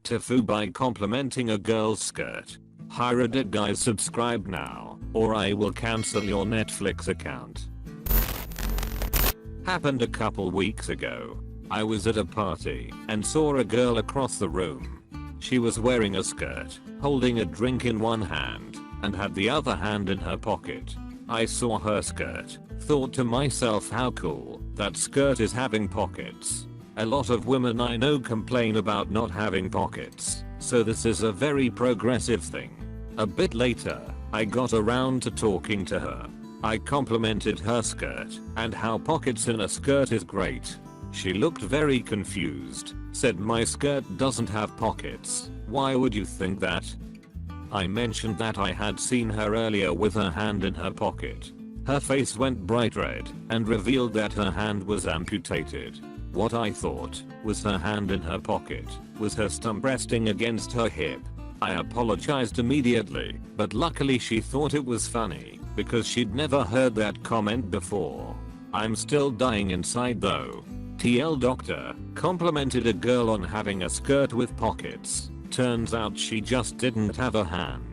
Tifu by complimenting a girl's skirt. Hi Reddit guys, subscribe now, or I will cancel your Netflix account. Happened a couple weeks ago. I was at a party and saw a girl across the room. She was wearing a skirt, holding a drink in one hand, and had the other hand in her pocket. I saw her skirt, thought to myself, how cool, that skirt is having pockets. A lot of women I know complain about not having pockets, so this is a very progressive thing. A bit later, I got around to talking to her. I complimented her skirt and how pockets in a skirt is great. She looked very confused, said my skirt doesn't have pockets. Why would you think that? I mentioned that I had seen her earlier with her hand in her pocket. Her face went bright red and revealed that her hand was amputated. What I thought was her hand in her pocket was her stump resting against her hip. I apologized immediately, but luckily she thought it was funny because she'd never heard that comment before. I'm still dying inside though. TL doctor complimented a girl on having a skirt with pockets. Turns out she just didn't have a hand.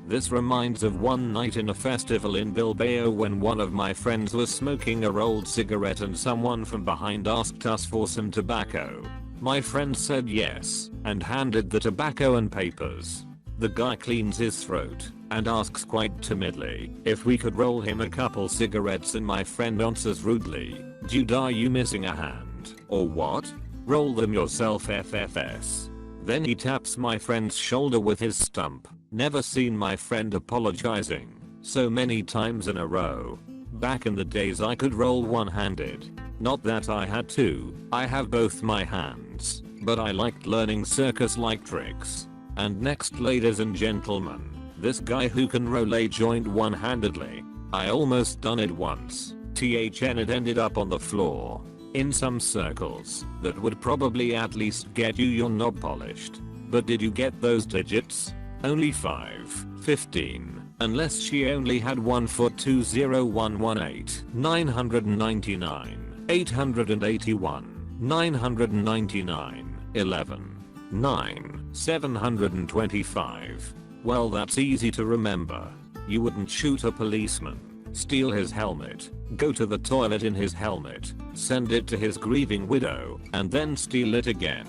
This reminds of one night in a festival in Bilbao when one of my friends was smoking a rolled cigarette and someone from behind asked us for some tobacco. My friend said yes and handed the tobacco and papers. The guy cleans his throat and asks quite timidly if we could roll him a couple cigarettes, and my friend answers rudely, "Dude, are you missing a hand or what? Roll them yourself FFS." Then he taps my friend's shoulder with his stump. Never seen my friend apologizing so many times in a row. Back in the days I could roll one-handed. Not that I had to, I have both my hands, but I liked learning circus-like tricks. And next, ladies and gentlemen, this guy who can roll a joint one-handedly. I almost done it once. THN, it ended up on the floor. In some circles, that would probably at least get you your knob polished. But did you get those digits? Only 5, 15, unless she only had 1 foot. 20118, 999, 881, 999, 11, 9, 725. Well, that's easy to remember. You wouldn't shoot a policeman, steal his helmet, go to the toilet in his helmet, send it to his grieving widow, and then steal it again.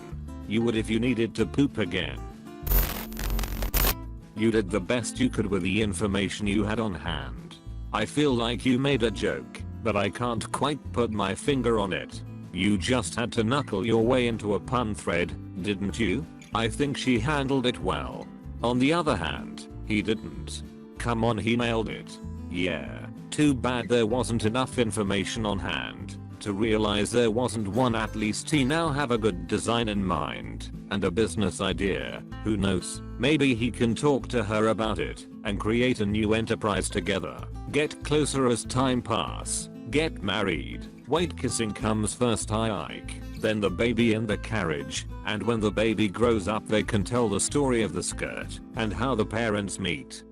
You would if you needed to poop again. You did the best you could with the information you had on hand. I feel like you made a joke, but I can't quite put my finger on it. You just had to knuckle your way into a pun thread, didn't you? I think she handled it well. On the other hand, he didn't. Come on, he nailed it. Yeah, too bad there wasn't enough information on hand to realize there wasn't one. At least he now have a good design in mind and a business idea. Who knows, maybe he can talk to her about it and create a new enterprise together. Get closer as time pass, get married, wait, kissing comes first, hike, then the baby in the carriage, and when the baby grows up they can tell the story of the skirt and how the parents meet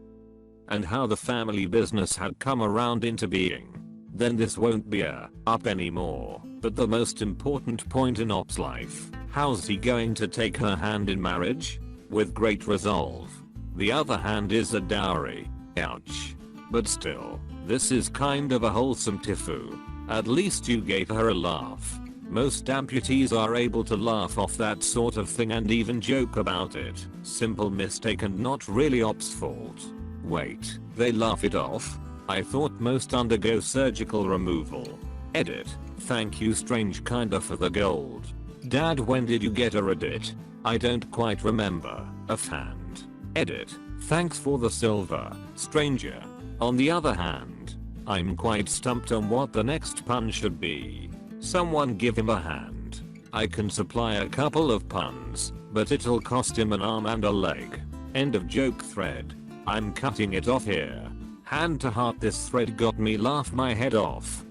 and how the family business had come around into being. Then this won't be a up anymore. But the most important point in Op's life, how's he going to take her hand in marriage? With great resolve. The other hand is a dowry. Ouch. But still, this is kind of a wholesome Tifu. At least you gave her a laugh. Most amputees are able to laugh off that sort of thing and even joke about it. Simple mistake and not really Op's fault. Wait, they laugh it off? I thought most undergo surgical removal. Edit. Thank you strange kinda for the gold. Dad, when did you get a Reddit? I don't quite remember. Offhand. Edit. Thanks for the silver, stranger. On the other hand, I'm quite stumped on what the next pun should be. Someone give him a hand. I can supply a couple of puns, but it'll cost him an arm and a leg. End of joke thread. I'm cutting it off here. Hand to heart, this thread got me laugh my head off.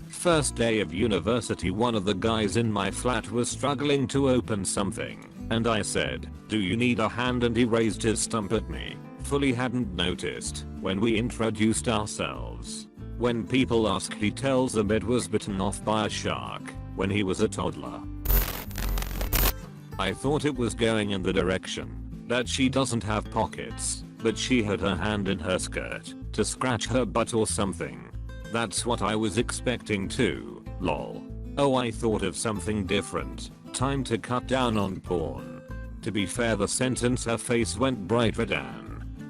First day of university, one of the guys in my flat was struggling to open something, and I said, "Do you need a hand?" and he raised his stump at me. Fully hadn't noticed when we introduced ourselves. When people ask, he tells them it was bitten off by a shark when he was a toddler. I thought it was going in the direction that she doesn't have pockets, but she had her hand in her skirt to scratch her butt or something. That's what I was expecting too, lol. Oh, I thought of something different. Time to cut down on porn. To be fair, the sentence "her face went bright red"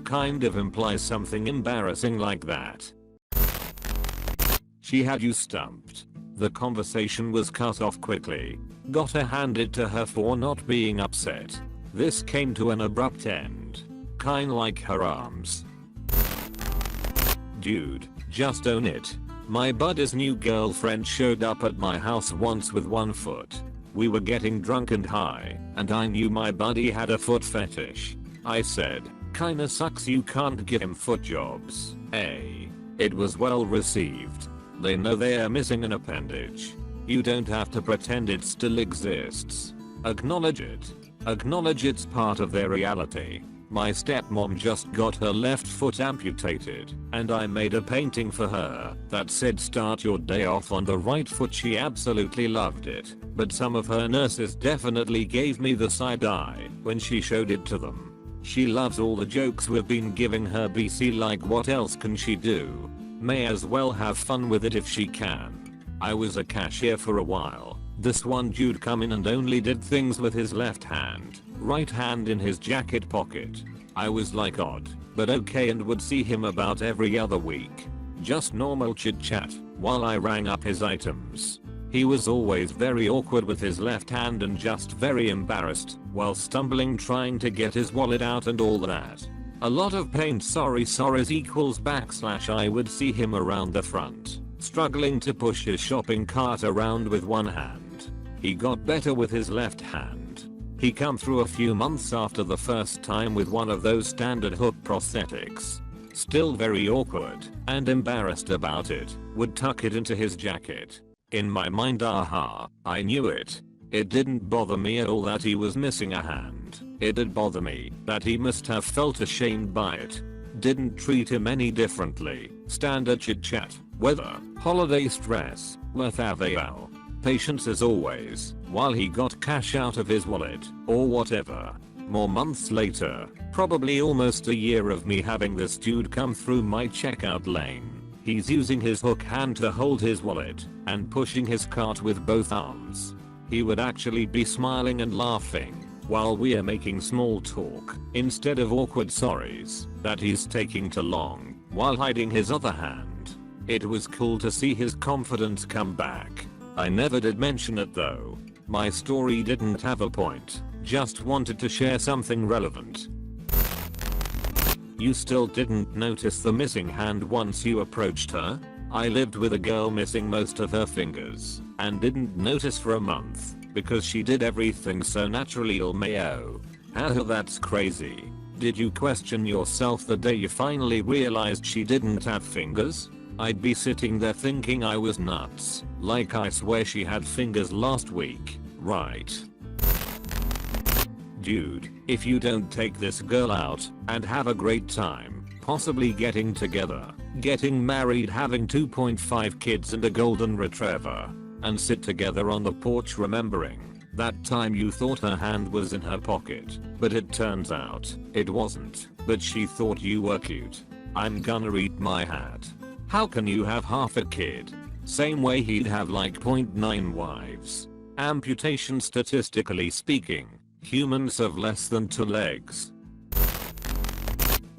kind of implies something embarrassing like that. She had you stumped. The conversation was cut off quickly. Gotta hand it to her for not being upset. This came to an abrupt end. Kinda like her arms. Dude, just own it. My buddy's new girlfriend showed up at my house once with one foot. We were getting drunk and high, and I knew my buddy had a foot fetish. I said, "Kinda sucks you can't give him foot jobs, eh?" It was well received. They know they are missing an appendage. You don't have to pretend it still exists. Acknowledge it. Acknowledge it's part of their reality. My stepmom just got her left foot amputated, and I made a painting for her that said "Start your day off on the right foot." She absolutely loved it, but some of her nurses definitely gave me the side eye when she showed it to them. She loves all the jokes we've been giving her, BC, like what else can she do? May as well have fun with it if she can. I was a cashier for a while. This one dude come in and only did things with his left hand, right hand in his jacket pocket. I was like, odd, but okay, and would see him about every other week. Just normal chit chat while I rang up his items. He was always very awkward with his left hand and just very embarrassed while stumbling trying to get his wallet out and all that. A lot of pain. Sorries equals / I would see him around the front, struggling to push his shopping cart around with one hand. He got better with his left hand. He come through a few months after the first time with one of those standard hook prosthetics. Still very awkward and embarrassed about it, would tuck it into his jacket. In my mind, aha, I knew it. It didn't bother me at all that he was missing a hand. It did bother me that he must have felt ashamed by it. Didn't treat him any differently. Standard chit chat, weather, holiday stress, worth avail. Patience as always, while he got cash out of his wallet, or whatever. More months later, probably almost a year of me having this dude come through my checkout lane. He's using his hook hand to hold his wallet and pushing his cart with both arms. He would actually be smiling and laughing while we are making small talk, instead of awkward sorries that he's taking too long while hiding his other hand. It was cool to see his confidence come back. I never did mention it though. My story didn't have a point, just wanted to share something relevant. You still didn't notice the missing hand once you approached her? I lived with a girl missing most of her fingers and didn't notice for a month because she did everything so naturally. LMAO. How that's crazy. Did you question yourself the day you finally realized she didn't have fingers? I'd be sitting there thinking I was nuts, like I swear she had fingers last week, right? Dude, if you don't take this girl out and have a great time, possibly getting together, getting married, having 2.5 kids and a golden retriever, and sit together on the porch remembering that time you thought her hand was in her pocket, but it turns out it wasn't, but she thought you were cute, I'm gonna eat my hat. How can you have half a kid? Same way he'd have like 0.9 wives. Amputation, statistically speaking, humans have less than 2 legs.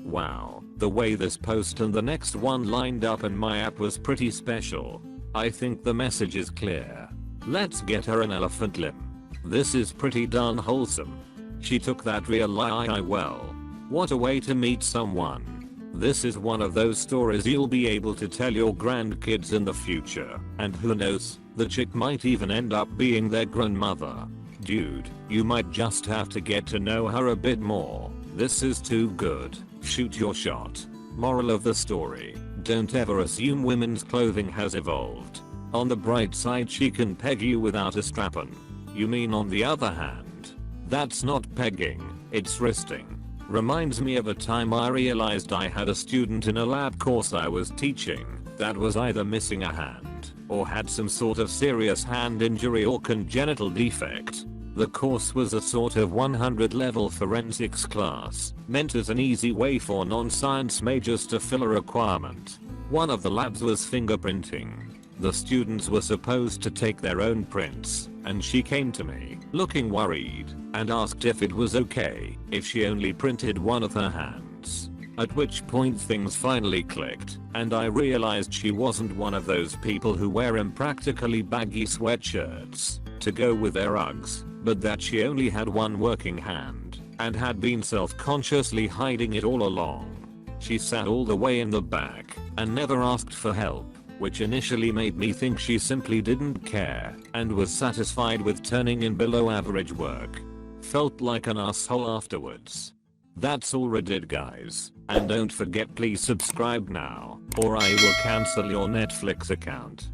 Wow, the way this post and the next one lined up in my app was pretty special. I think the message is clear. Let's get her an elephant limb. This is pretty darn wholesome. She took that real lie well. What a way to meet someone. This is one of those stories you'll be able to tell your grandkids in the future, and who knows, the chick might even end up being their grandmother. Dude, you might just have to get to know her a bit more. This is too good. Shoot your shot. Moral of the story, don't ever assume women's clothing has evolved. On the bright side, she can peg you without a strap-on. You mean on the other hand? That's not pegging, it's wristing. Reminds me of a time I realized I had a student in a lab course I was teaching that was either missing a hand or had some sort of serious hand injury or congenital defect. The course was a sort of 100 level forensics class, meant as an easy way for non-science majors to fill a requirement. One of the labs was fingerprinting. The students were supposed to take their own prints, and she came to me, looking worried, and asked if it was okay if she only printed one of her hands. At which point things finally clicked, and I realized she wasn't one of those people who wear impractically baggy sweatshirts to go with their Uggs, but that she only had one working hand, and had been self-consciously hiding it all along. She sat all the way in the back, and never asked for help, which initially made me think she simply didn't care, and was satisfied with turning in below average work. Felt like an asshole afterwards. That's all I did, guys, and don't forget, please subscribe now, or I will cancel your Netflix account.